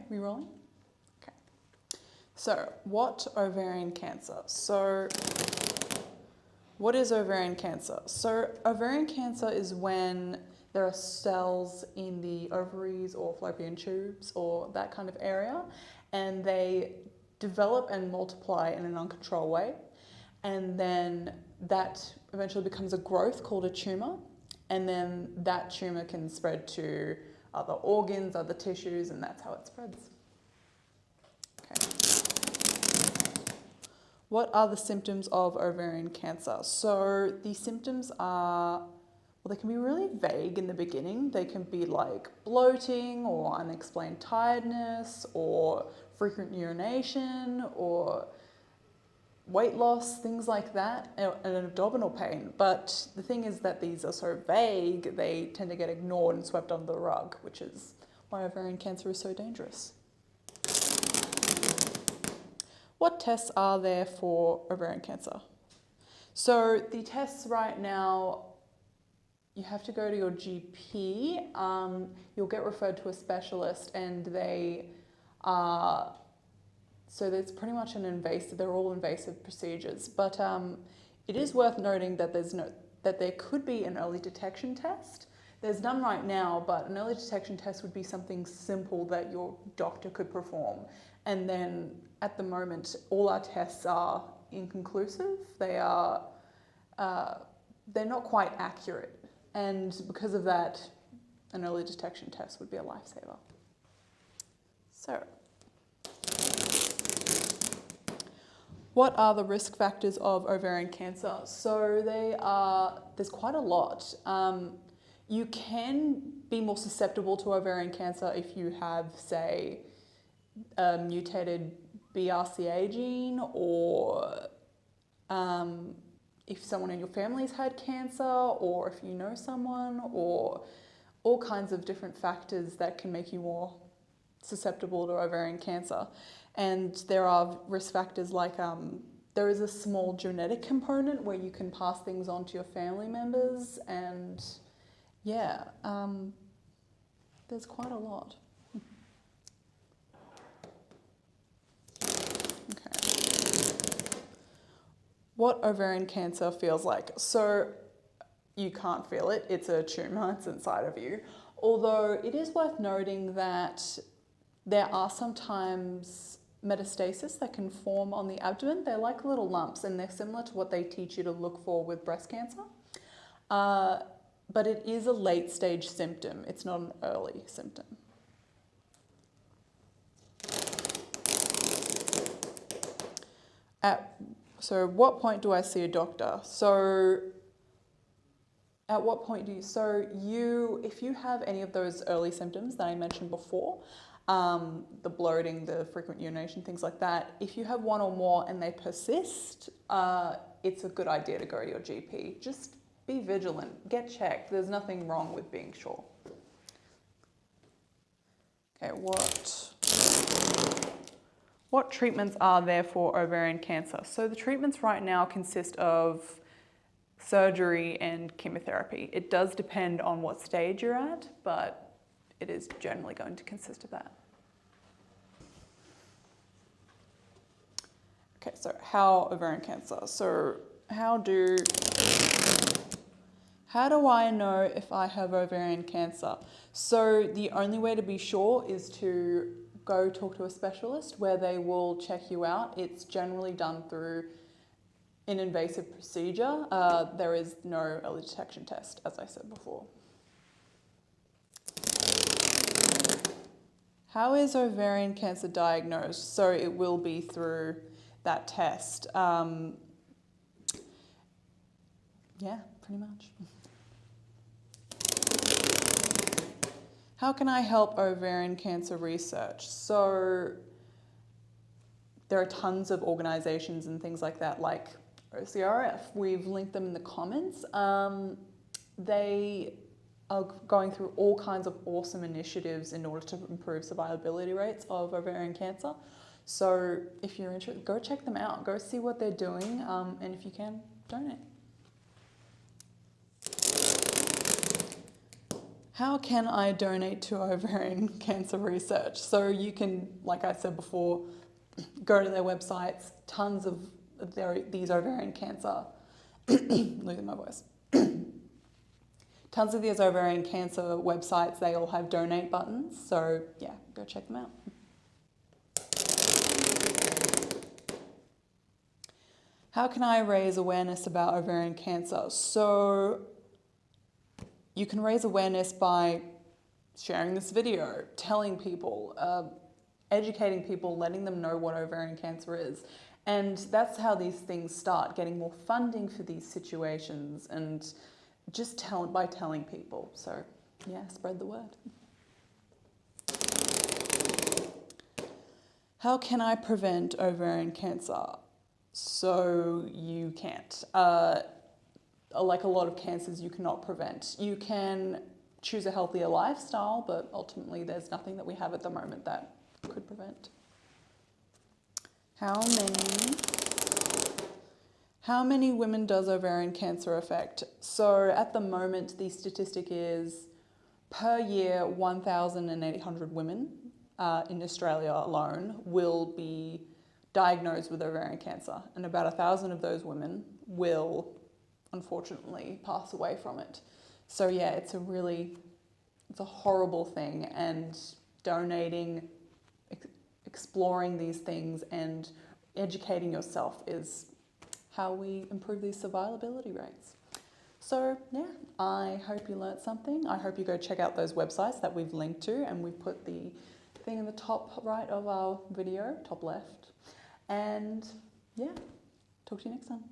We rolling? Okay. So, what ovarian cancer? What is ovarian cancer? So, ovarian cancer is when there are cells in the ovaries or fallopian tubes or that kind of area, and they develop and multiply in an uncontrolled way, and then that eventually becomes a growth called a tumor, and then that tumor can spread to other organs, other tissues, and that's how it spreads. Okay. What are the symptoms of ovarian cancer? So the symptoms are, well, they can be really vague in the beginning. They can be like bloating or unexplained tiredness or frequent urination or weight loss, things like that, and abdominal pain. But the thing is that these are so vague, they tend to get ignored and swept under the rug, which is why ovarian cancer is so dangerous. What tests are there for ovarian cancer? So the tests right now, you have to go to your GP. You'll get referred to a specialist, and they are, so it's pretty much an invasive, they're all invasive procedures, but it is worth noting that that there could be an early detection test. There's none right now, but an early detection test would be something simple that your doctor could perform. And then at the moment, all our tests are inconclusive. They are, they're not quite accurate. And because of that, an early detection test would be a lifesaver. So, what are the risk factors of ovarian cancer? So there's quite a lot. You can be more susceptible to ovarian cancer if you have, say, a mutated BRCA gene, or if someone in your family's had cancer, or if you know someone, or all kinds of different factors that can make you more susceptible to ovarian cancer. And there are risk factors like there is a small genetic component where you can pass things on to your family members, and yeah, there's quite a lot. Okay. What ovarian cancer feels like? So you can't feel it, it's a tumour, it's inside of you. Although it is worth noting that there are sometimes metastasis that can form on the abdomen. They're like little lumps, and they're similar to what they teach you to look for with breast cancer. But it is a late stage symptom. It's not an early symptom. So what point do I see a doctor? So at what point do you, if you have any of those early symptoms that I mentioned before, the bloating, the frequent urination, things like that, if you have one or more and they persist, it's a good idea to go to your GP. Just be vigilant, get checked. There's nothing wrong with being sure. Okay, what treatments are there for ovarian cancer? So the treatments right now consist of surgery and chemotherapy. It does depend on what stage you're at, but it is generally going to consist of that. Okay, so how ovarian cancer? So how do I know if I have ovarian cancer? So the only way to be sure is to go talk to a specialist where they will check you out. It's generally done through an invasive procedure. There is no early detection test, as I said before. How is ovarian cancer diagnosed? So it will be through that test. Yeah, pretty much. How can I help ovarian cancer research? So there are tons of organizations and things like that, like OCRF. We've linked them in the comments. They are going through all kinds of awesome initiatives in order to improve survivability rates of ovarian cancer. So if you're interested, go check them out. Go see what they're doing, and if you can, donate. How can I donate to ovarian cancer research? So you can, like I said before, go to their websites, tons of these ovarian cancer, losing my voice. Tons of these ovarian cancer websites, they all have donate buttons. So yeah, go check them out. How can I raise awareness about ovarian cancer? So you can raise awareness by sharing this video, telling people, educating people, letting them know what ovarian cancer is. And that's how these things start, getting more funding for these situations and just by telling people. So yeah, spread the word. How can I prevent ovarian cancer? So you can't. Like a lot of cancers, you cannot prevent. You can choose a healthier lifestyle, but ultimately there's nothing that we have at the moment that could prevent. How many women does ovarian cancer affect? So at the moment, the statistic is per year, 1,800 women in Australia alone will be diagnosed with ovarian cancer, and about 1,000 of those women will unfortunately pass away from it. So yeah, it's a horrible thing, and donating, exploring these things and educating yourself is how we improve these survivability rates. So yeah, I hope you learnt something. I hope you go check out those websites that we've linked to, and we've put the thing in the top right of our video, top left. And yeah, talk to you next time.